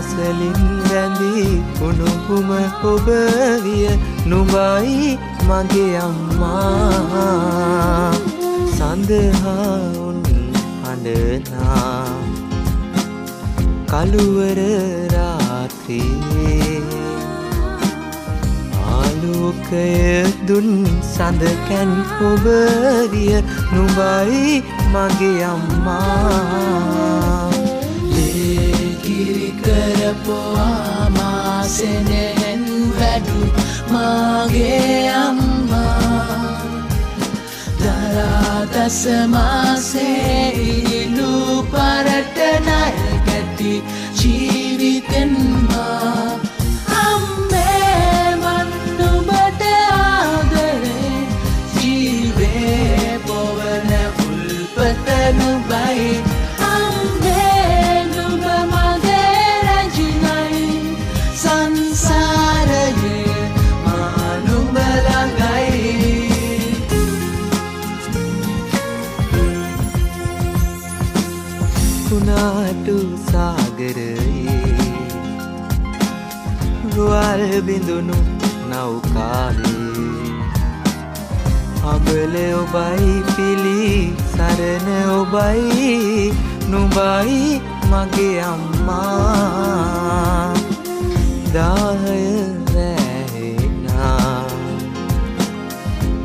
පාසලින් රැඳී උණුහුම ඔබ විය නුඹයි මගේ අම්මා සඳහා උන් හඬනා කළුවර රාත්‍රියේ ආලෝකය දුන් සඳකැන් ඔබ විය නුඹයි මගේ අම්මා කරපුවා මාසෙනෙන් වැඩු මගේ අම්මා දරාදස මාසේ ඉලු පරට නල් ගැති ජීවිතෙන් මා අම්මේ මන් නුඹට ආදරේ ජීවේ පොවන උල්පත නුඹයි කුණාටු සාගරයේ රුවල් බිඳුණු නෞකාවේ අබල ඔබයි පිලි සරණ ඔබයි නුඹයි මගේ අම්මා දාහය වැහෙනා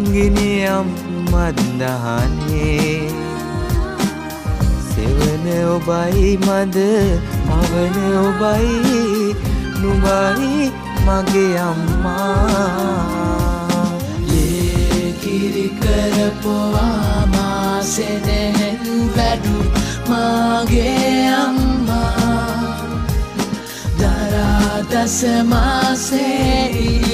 ගිනියම් මන්දහනේ සෙවන ඔබයි මද පවන ඔබයි නුඹයි මගේ අම්මා කිරි කරපුවා මාසෙනෙන් වැඩු මගේ අම්මා දරාදස මාසේ